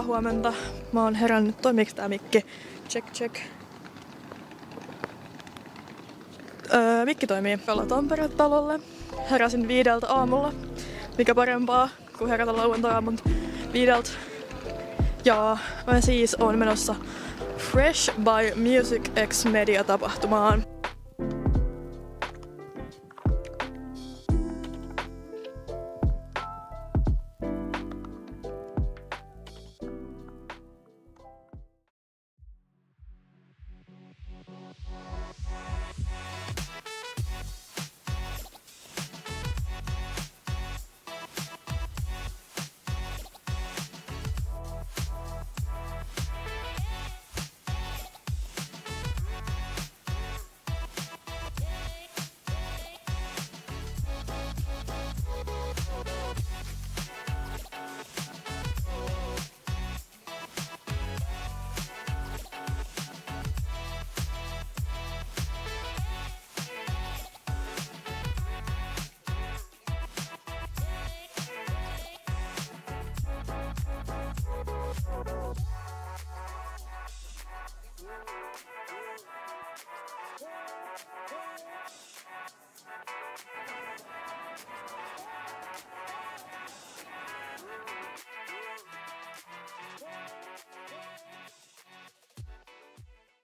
huomenta. Mä oon herännyt. Toimiiks tää mikki? Check. Mikki toimii. Kalla Tampere-talolle. Heräsin 5 aamulla. Mikä parempaa kuin herätä lauantai-aamun 5. Ja mä siis oon menossa Fresh by Music X Media -tapahtumaan.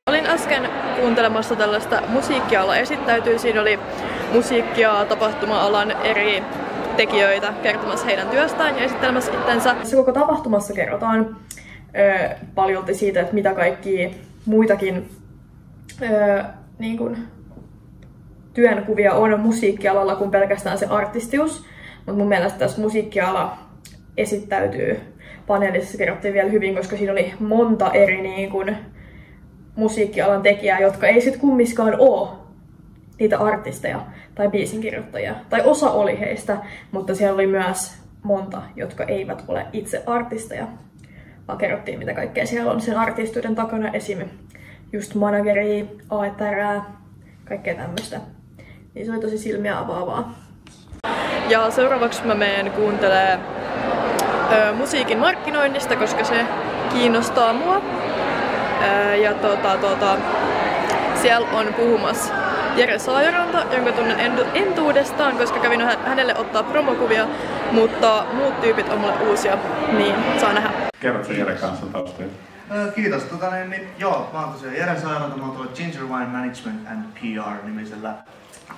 Olin äsken kuuntelemassa tällaista musiikkiala esittäytyy. Siinä oli musiikkia tapahtuma-alan eri tekijöitä kertomassa heidän työstään ja esittelemässä itsensä. Tässä koko tapahtumassa kerrotaan paljolti siitä, että mitä kaikkia muitakin niin kuin työnkuvia on musiikkialalla kuin pelkästään se artistius. Mutta mun mielestä tässä musiikkiala esittäytyy paneelissa kerrottiin vielä hyvin, koska siinä oli monta eri niin kuin musiikkialan tekijää, jotka ei sit kummiskaan oo niitä artisteja tai biisinkirjoittajia. Tai osa oli heistä, mutta siellä oli myös monta, jotka eivät ole itse artisteja. Vaan kerrottiin, mitä kaikkea siellä on sen artistuuden takana. Esim. Just manageria, A&R, kaikkea tämmöistä. Niin se oli tosi silmiä avaavaa. Ja seuraavaksi mä menen kuuntelemaan musiikin markkinoinnista, koska se kiinnostaa mua. Ja siellä on puhumassa Jere Saajoranta, jonka tunnen entuudestaan, koska kävin hänelle ottaa promokuvia, mutta muut tyypit on mulle uusia, niin saa nähdä. Kerrotko Jere kanssa taustoja? Kiitos. Joo, mä oon tosiaan Jere Saajoranta, mä oon tuolla Ginger Wine Management and PR-nimisellä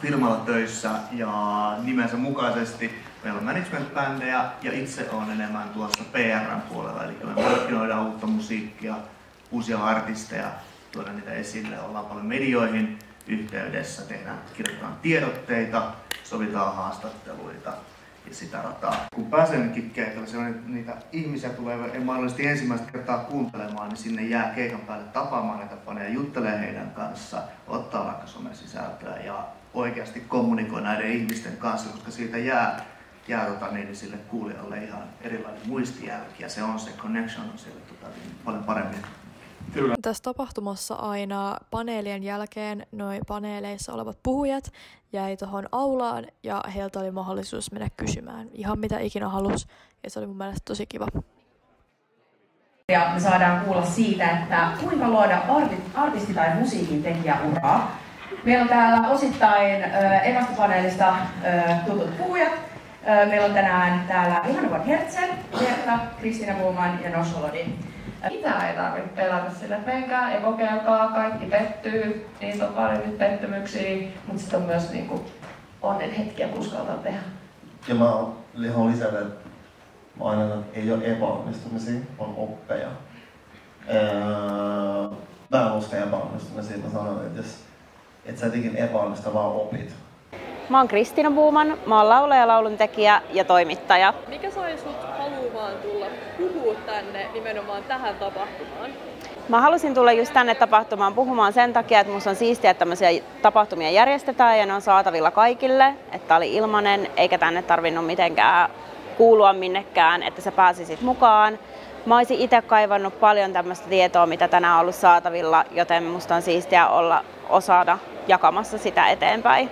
firmalla töissä ja nimensä mukaisesti meillä on management-bändejä ja itse on enemmän tuossa PR:n puolella, eli me markkinoidaan uutta musiikkia, uusia artisteja, tuodaan niitä esille, ollaan paljon medioihin yhteydessä, kirjoitetaan tiedotteita, sovitaan haastatteluita ja sitä rataa. Kun pääsen keikalle, niitä ihmisiä tulee mahdollisesti ensimmäistä kertaa kuuntelemaan, niin sinne jää keikan päälle tapaamaan näitä faneja, juttelee heidän kanssa, ottaa vaikka somesisältöä ja oikeasti kommunikoi näiden ihmisten kanssa, koska siitä jää sille kuulijalle ihan erilainen muistijälki ja se connection on siellä paljon paremmin. Kyllä. Tässä tapahtumassa aina paneelien jälkeen noi paneeleissa olevat puhujat jäi tuohon aulaan ja heiltä oli mahdollisuus mennä kysymään ihan mitä ikinä halusi ja se oli mun mielestä tosi kiva. Ja me saadaan kuulla siitä, että kuinka luoda artisti- tai musiikin tekijäuraa. Meillä on täällä osittain ekasta paneelista tutut puhujat. Meillä on tänään täällä Johanna von Hertzen, Herta, Kristiina Boman ja Nosholodi. Mitään ei tarvitse pelätä sille, että menkää ja kokeilkaa, kaikki pettyy, niitä on paljon nyt pettymyksiä, mutta sitten on myös niinku onnen hetkiä, kun uskaltaa tehdä. Ja mä haluan lisätä, että mä aina sanon, että ei ole epäonnistumisia, on oppeja. Mä en usko epäonnistumisia, mä sanon, että jos et sä jotenkin epäonnistu, vaan opit. Mä oon Kristiina Boman, mä oon laulaja, lauluntekijä ja toimittaja. Mikä sai sut haluamaan tulla puhua tänne nimenomaan tähän tapahtumaan? Mä halusin tulla just tänne tapahtumaan puhumaan sen takia, että musta on siistiä, että tämmöisiä tapahtumia järjestetään ja ne on saatavilla kaikille. Että oli ilmanen, eikä tänne tarvinnut mitenkään kuulua minnekään, että sä pääsisit mukaan. Mä oisin itse kaivannut paljon tämmöistä tietoa, mitä tänään on ollut saatavilla, joten musta on siistiä olla osana jakamassa sitä eteenpäin.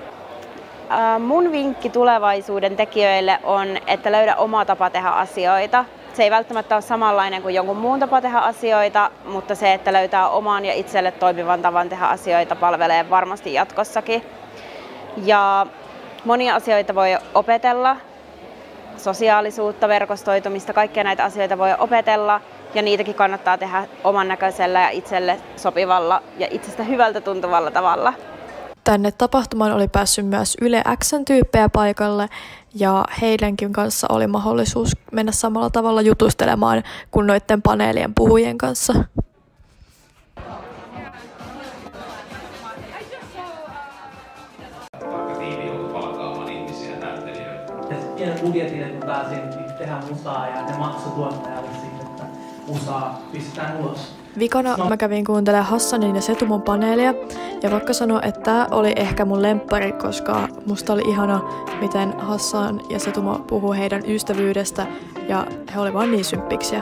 Mun vinkki tulevaisuuden tekijöille on, että löydä oma tapa tehdä asioita. Se ei välttämättä ole samanlainen kuin jonkun muun tapa tehdä asioita, mutta se, että löytää oman ja itselle toimivan tavan tehdä asioita, palvelee varmasti jatkossakin. Ja monia asioita voi opetella, sosiaalisuutta, verkostoitumista, kaikkia näitä asioita voi opetella ja niitäkin kannattaa tehdä oman näköisellä ja itselle sopivalla ja itsestä hyvältä tuntuvalla tavalla. Tänne tapahtumaan oli päässyt myös Yle X:n tyyppejä paikalle ja heidänkin kanssa oli mahdollisuus mennä samalla tavalla jutustelemaan kuin noiden paneelien puhujien kanssa. Pienen budjetille, kun pääsin tehdä musaa ja ne maksoi tuottajalle siitä, että musaa pistetään ulos. Vikana mä kävin kuuntelemaan Hassanin ja Setumon paneelia ja vaikka sanoa, että tää oli ehkä mun lemppari, koska musta oli ihana, miten Hassan ja Setumo puhuu heidän ystävyydestä ja he oli vaan niin symppiksiä.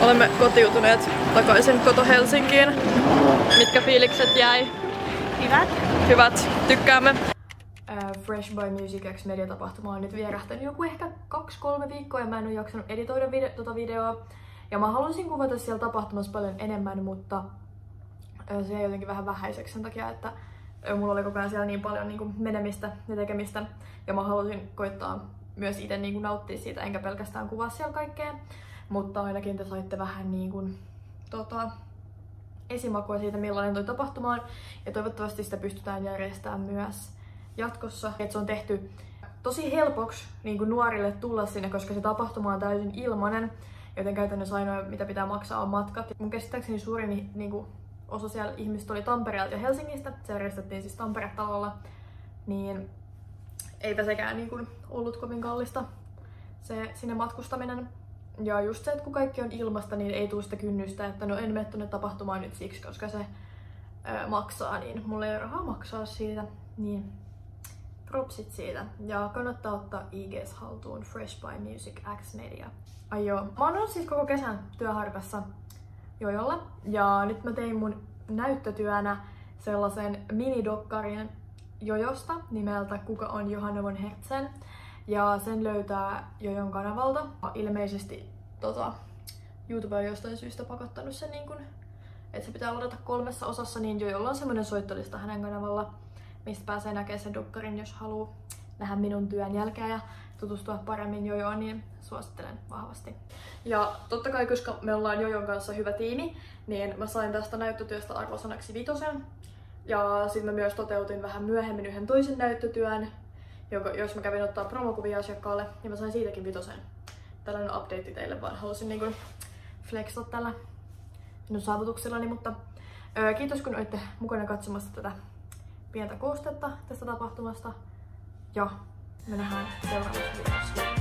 Olemme kotiutuneet takaisin koto Helsinkiin. Mitkä fiilikset jäi? Hyvät. Hyvät, tykkäämme. Fresh by Music X Media-tapahtuma on nyt vierähtänyt joku ehkä 2-3 viikkoa ja mä en ole jaksanut editoida tuota videoa. Ja mä halusin kuvata siellä tapahtumassa paljon enemmän, mutta se jäi jotenkin vähän vähäiseksi sen takia, että mulla oli koko ajan siellä niin paljon niin kuin menemistä ja tekemistä. Ja mä halusin koittaa myös itse niin kuin nauttia siitä, enkä pelkästään kuvaa siellä kaikkea. Mutta ainakin te saitte vähän niin kuin, esimakua siitä, millainen toi tapahtuma on. Ja toivottavasti sitä pystytään järjestämään myös jatkossa. Et se on tehty tosi helpoksi niin kuin nuorille tulla sinne, koska se tapahtuma on täysin ilmainen. Joten käytännössä ainoa, mitä pitää maksaa, on matkat. Mun käsittääkseni suurin niin kuin osa siellä ihmistä oli Tampereelta ja Helsingistä. Se järjestettiin siis Tampere-talolla. Niin eipä sekään niin kuin ollut kovin kallista se sinne matkustaminen. Ja just se, että kun kaikki on ilmasta, niin ei tule sitä kynnystä, että no en mene tonne tapahtumaan nyt siksi, koska se maksaa, niin mulla ei ole rahaa maksaa siitä. Niin propsit siitä. Ja kannattaa ottaa IG:s haltuun Fresh by Music X Media. Ai joo. Mä oon ollut siis koko kesän työharvassa jojolla. Ja nyt mä tein mun näyttötyönä sellaisen minidokkarin jojosta nimeltä Kuka on Johanna von Hertzen. Ja sen löytää Jojon kanavalta. Ilmeisesti YouTube on jostain syystä pakottanut sen niin kun, että se pitää ladata 3 osassa, niin Jojolla on semmoinen soittolista hänen kanavalla, mistä pääsee näkemään sen dokkarin, jos haluaa nähdä minun työn jälkeä ja tutustua paremmin Jojoon, niin suosittelen vahvasti. Ja totta kai, koska me ollaan Jojon kanssa hyvä tiimi, niin mä sain tästä näyttötyöstä arvosanaksi 5. Ja sitten mä myös toteutin vähän myöhemmin yhden toisen näyttötyön, jos mä kävin ottaa promokuvia asiakkaalle, ja mä sain siitäkin 5. Tällainen update teille, vaan halusin niinku flexata tällä minun saavutuksellani, mutta kiitos kun olitte mukana katsomassa tätä pientä koostetta tästä tapahtumasta, ja me nähdään seuraavassa videossa.